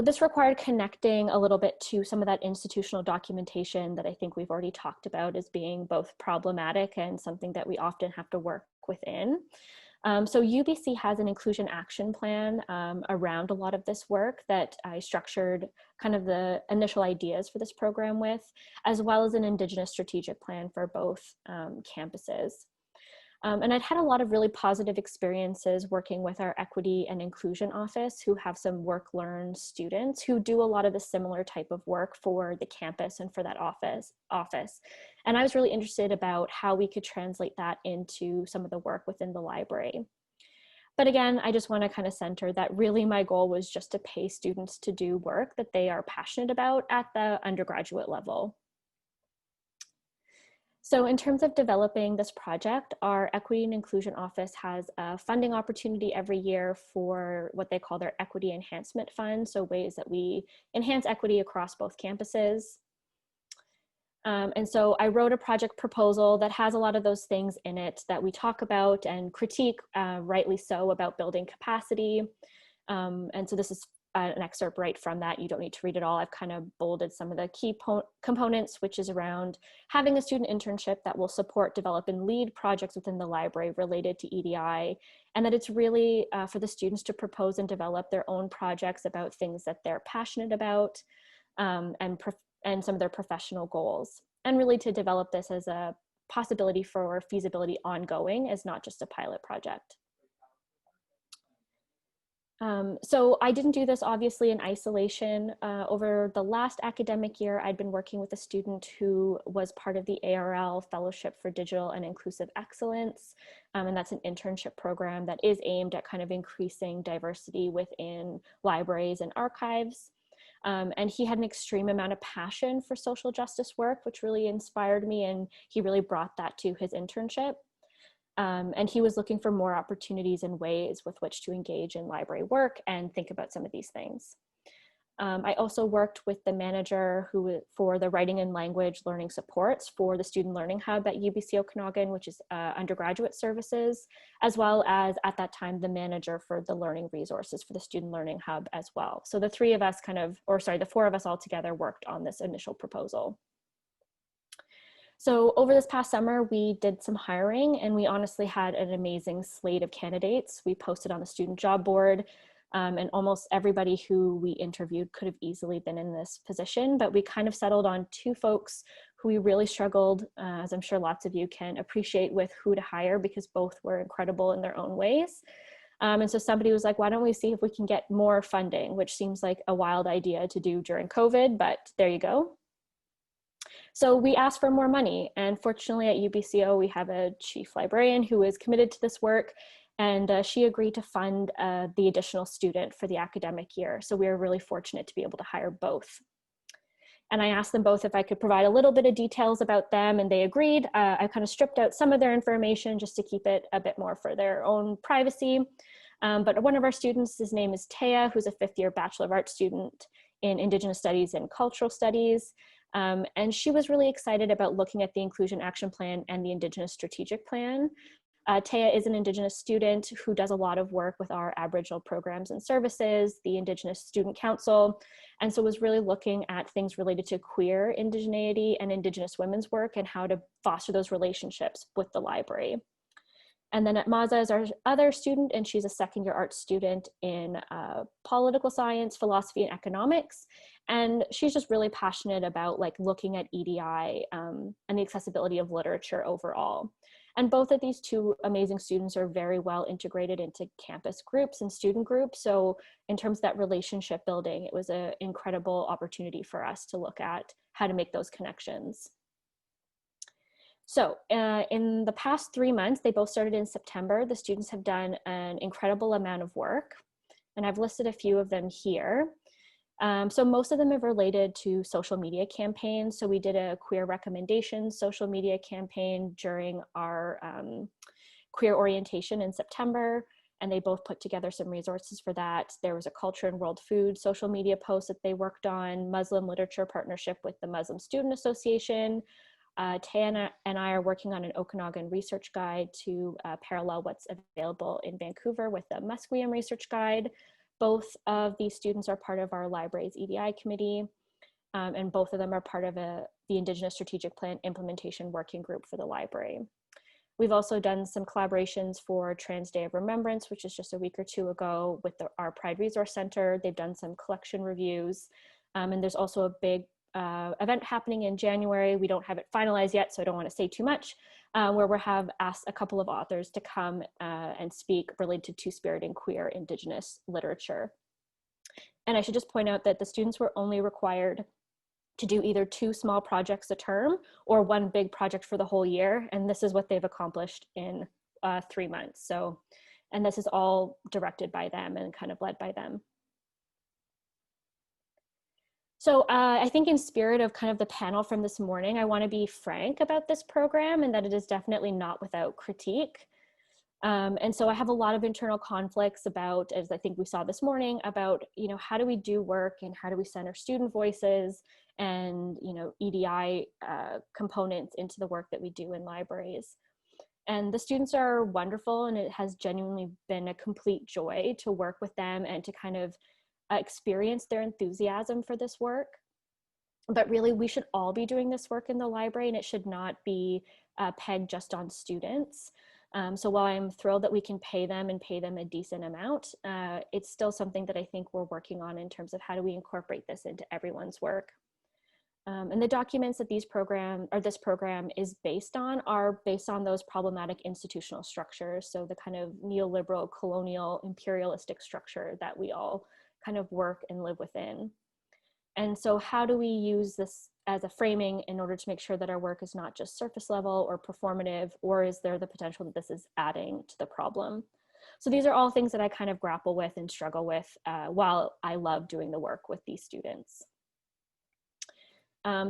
this required connecting a little bit to some of that institutional documentation that I think we've already talked about as being both problematic and something that we often have to work within. So UBC has an inclusion action plan around a lot of this work that I structured kind of the initial ideas for this program with, as well as an Indigenous strategic plan for both campuses. And I'd had a lot of really positive experiences working with our equity and inclusion office, who have some work-learned students who do a lot of the similar type of work for the campus and for that office. And I was really interested about how we could translate that into some of the work within the library. But again, I just want to kind of center that really my goal was just to pay students to do work that they are passionate about at the undergraduate level. So in terms of developing this project, our Equity and Inclusion Office has a funding opportunity every year for what they call their Equity Enhancement Fund, so ways that we enhance equity across both campuses. And so I wrote a project proposal that has a lot of those things in it that we talk about and critique, rightly so, about building capacity. And so this is an excerpt right from that. You don't need to read it all. I've kind of bolded some of the key components, which is around having a student internship that will support, develop, and lead projects within the library related to EDI, and that it's really for the students to propose and develop their own projects about things that they're passionate about, and some of their professional goals, and really to develop this as a possibility for feasibility ongoing, as not just a pilot project. So I didn't do this obviously in isolation. Over the last academic year, I'd been working with a student who was part of the ARL Fellowship for Digital and Inclusive Excellence. And that's an internship program that is aimed at kind of increasing diversity within libraries and archives. And he had an extreme amount of passion for social justice work, which really inspired me, and he really brought that to his internship. And he was looking for more opportunities and ways with which to engage in library work and think about some of these things. I also worked with the manager for the writing and language learning supports for the Student Learning Hub at UBC Okanagan, which is undergraduate services, as well as at that time, the manager for the learning resources for the Student Learning Hub as well. So the three of us the four of us all together worked on this initial proposal. So over this past summer, we did some hiring, and we honestly had an amazing slate of candidates. We posted on the student job board, and almost everybody who we interviewed could have easily been in this position, but we kind of settled on two folks who we really struggled, as I'm sure lots of you can appreciate, with who to hire, because both were incredible in their own ways. And so somebody was like, why don't we see if we can get more funding, which seems like a wild idea to do during COVID, but there you go. So we asked for more money, and fortunately at UBCO, we have a chief librarian who is committed to this work, and she agreed to fund the additional student for the academic year. So we were really fortunate to be able to hire both. And I asked them both if I could provide a little bit of details about them, and they agreed. I kind of stripped out some of their information just to keep it a bit more for their own privacy. But one of our students, his name is Taya, who's a fifth-year Bachelor of Arts student in Indigenous Studies and Cultural Studies. And she was really excited about looking at the Inclusion Action Plan and the Indigenous Strategic Plan. Taya is an Indigenous student who does a lot of work with our Aboriginal programs and services, the Indigenous Student Council, and so was really looking at things related to queer indigeneity and Indigenous women's work and how to foster those relationships with the library. And then at Maza is our other student, and she's a second-year arts student in political science, philosophy, and economics. And she's just really passionate about looking at EDI and the accessibility of literature overall. And both of these two amazing students are very well integrated into campus groups and student groups. So in terms of that relationship building, it was an incredible opportunity for us to look at how to make those connections. So in the past 3 months, they both started in September. The students have done an incredible amount of work, and I've listed a few of them here. So most of them have related to social media campaigns. So we did a queer recommendations social media campaign during our queer orientation in September, and they both put together some resources for that. There was a culture and world food social media post that they worked on, Muslim literature partnership with the Muslim Student Association. Taya and I are working on an Okanagan research guide to parallel what's available in Vancouver with the Musqueam research guide. Both of these students are part of our library's EDI committee, and both of them are part of the Indigenous Strategic Plan Implementation Working Group for the library. We've also done some collaborations for Trans Day of Remembrance, which is just a week or two ago, with our Pride Resource Center. They've done some collection reviews, and there's also a big event happening in January. We don't have it finalized yet, so I don't want to say too much, where we have asked a couple of authors to come and speak related to Two-Spirit and queer Indigenous literature. And I should just point out that the students were only required to do either 2 small projects a term or 1 big project for the whole year. And this is what they've accomplished in 3 months. So, and this is all directed by them and kind of led by them. So I think in spirit of kind of the panel from this morning, I want to be frank about this program and that it is definitely not without critique. And so I have a lot of internal conflicts about, as I think we saw this morning, about, you know, how do we do work and how do we center student voices and, you know, EDI components into the work that we do in libraries. And the students are wonderful, and it has genuinely been a complete joy to work with them and to kind of experience their enthusiasm for this work. But really, we should all be doing this work in the library, and it should not be pegged just on students. So while I'm thrilled that we can pay them and pay them a decent amount, it's still something that I think we're working on in terms of how do we incorporate this into everyone's work. And the documents that this program is based on are based on those problematic institutional structures. So the kind of neoliberal, colonial, imperialistic structure that we all kind of work and live within. And so how do we use this as a framing in order to make sure that our work is not just surface level or performative, or is there the potential that this is adding to the problem? So these are all things that I kind of grapple with and struggle with while I love doing the work with these students.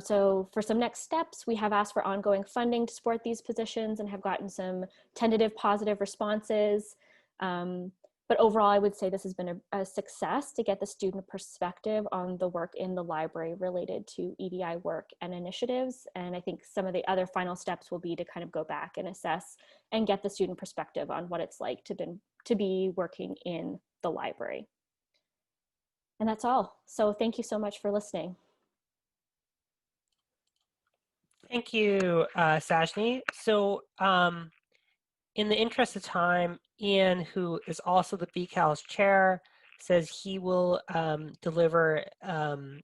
So for some next steps, we have asked for ongoing funding to support these positions and have gotten some tentative positive responses. But overall, I would say this has been a success to get the student perspective on the work in the library related to EDI work and initiatives. And I think some of the other final steps will be to kind of go back and assess and get the student perspective on what it's like to be working in the library. And that's all. So thank you so much for listening. Thank you, Sajni. So in the interest of time, Ian, who is also the BCALS chair, says he will deliver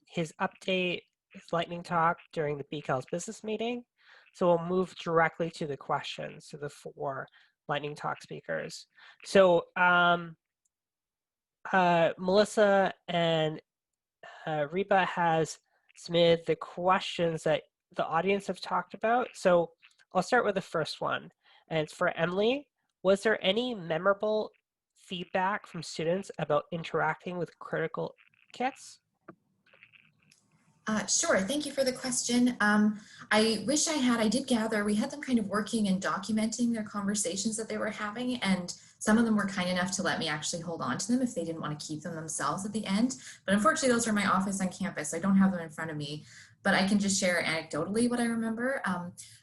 his update, his lightning talk during the BCALS business meeting. So we'll move directly to the questions, to the 4 lightning talk speakers. So Melissa and Reba has submitted the questions that the audience have talked about. So I'll start with the first one, and it's for Emily. Was there any memorable feedback from students about interacting with critical kits? Sure, thank you for the question. I wish I did gather, we had them kind of working and documenting their conversations that they were having, and some of them were kind enough to let me actually hold on to them if they didn't want to keep them themselves at the end. But unfortunately, those are my office on campus, so I don't have them in front of me, but I can just share anecdotally what I remember.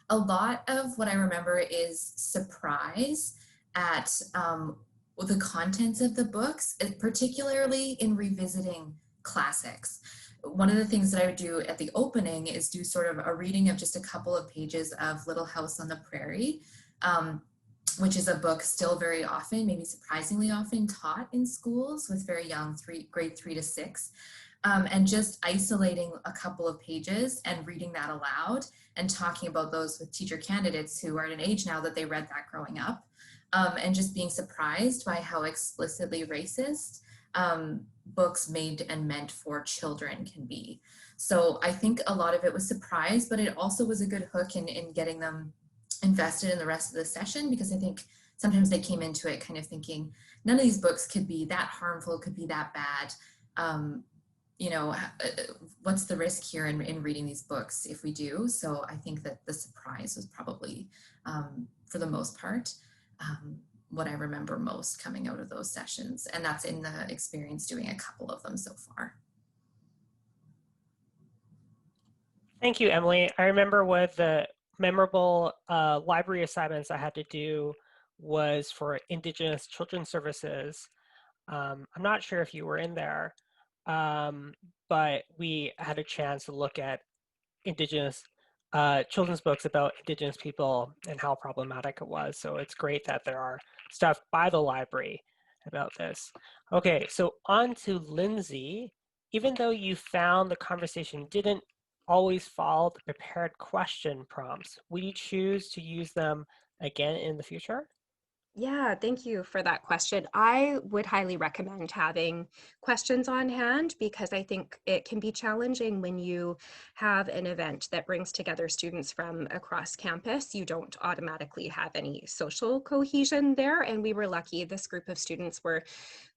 A lot of what I remember is surprise at the contents of the books, particularly in revisiting classics. One of the things that I would do at the opening is do sort of a reading of just a couple of pages of Little House on the Prairie, which is a book still very often, maybe surprisingly often, taught in schools with very young, grade 3 to 6, and just isolating a couple of pages and reading that aloud and talking about those with teacher candidates who are at an age now that they read that growing up, and just being surprised by how explicitly racist books made and meant for children can be. So I think a lot of it was surprise, but it also was a good hook in getting them invested in the rest of the session, because I think sometimes they came into it kind of thinking none of these books could be that harmful, could be that bad. You know, what's the risk here in reading these books if we do? So I think that the surprise was probably, for the most part, what I remember most coming out of those sessions. And that's in the experience doing a couple of them so far. Thank you, Emily. I remember one of the memorable library assignments I had to do was for Indigenous Children's Services. I'm not sure if you were in there, but we had a chance to look at Indigenous children's books about Indigenous people and how problematic it was. So it's great that there are stuff by the library about this. Okay, so on to Lindsay. Even though you found the conversation didn't always follow the prepared question prompts, would you choose to use them again in the future? Yeah, thank you for that question. I would highly recommend having questions on hand because I think it can be challenging when you have an event that brings together students from across campus. You don't automatically have any social cohesion there. And we were lucky, this group of students were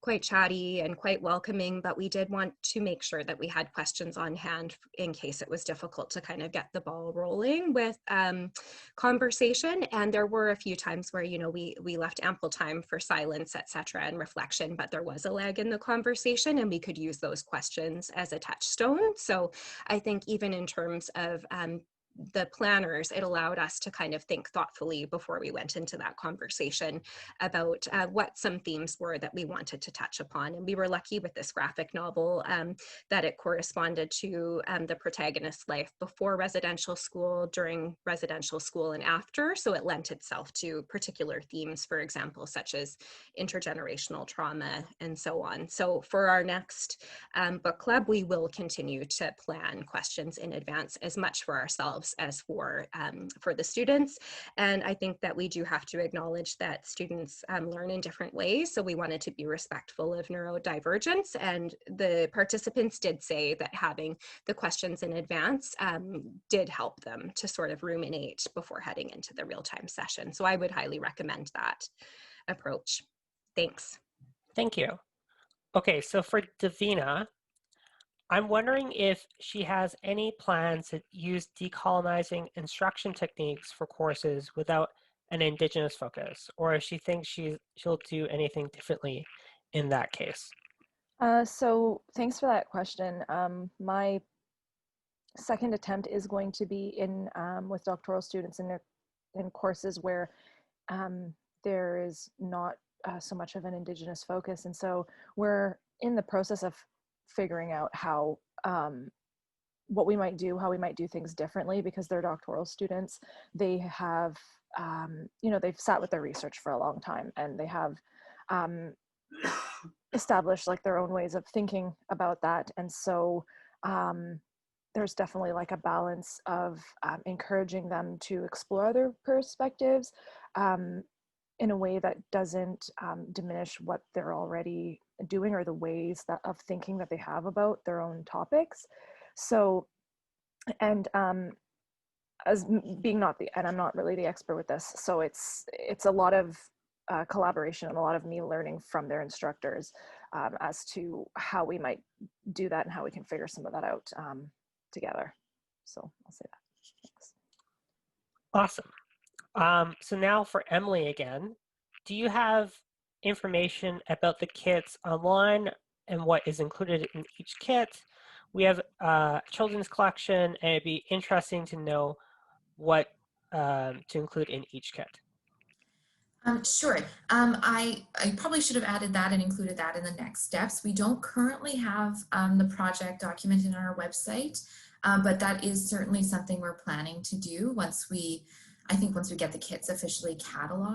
quite chatty and quite welcoming, but we did want to make sure that we had questions on hand in case it was difficult to kind of get the ball rolling with conversation. And there were a few times where, you know, we left ample time for silence, etc., and reflection, but there was a lag in the conversation and we could use those questions as a touchstone. So I think even in terms of the planners, it allowed us to kind of think thoughtfully before we went into that conversation about what some themes were that we wanted to touch upon. And we were lucky with this graphic novel that it corresponded to the protagonist's life before residential school, during residential school, and after. So it lent itself to particular themes, for example, such as intergenerational trauma and so on. So for our next book club, we will continue to plan questions in advance as much for ourselves as for the students. And I think that we do have to acknowledge that students learn in different ways. So we wanted to be respectful of neurodivergence. And the participants did say that having the questions in advance did help them to sort of ruminate before heading into the real-time session. So I would highly recommend that approach. Thanks. Thank you. Okay, so for Davina, I'm wondering if she has any plans to use decolonizing instruction techniques for courses without an Indigenous focus, or if she thinks she'll do anything differently in that case. So thanks for that question. My second attempt is going to be in with doctoral students in courses where there is not so much of an Indigenous focus, and so we're in the process of figuring out how what we might do, how we might do things differently, because they're doctoral students. They have you know, they've sat with their research for a long time, and they have established like their own ways of thinking about that. And so there's definitely like a balance of encouraging them to explore other perspectives in a way that doesn't diminish what they're already doing or the ways of thinking that they have about their own topics. So, and as being and I'm not really the expert with this, so it's a lot of collaboration and a lot of me learning from their instructors as to how we might do that and how we can figure some of that out together. So I'll say that. Thanks. Awesome. So now for Emily again, do you have information about the kits online and what is included in each kit? We have a children's collection, and it'd be interesting to know what to include in each kit. Sure. I probably should have added that and included that in the next steps. We don't currently have the project documented on our website, but that is certainly something we're planning to do once we get the kits officially cataloged.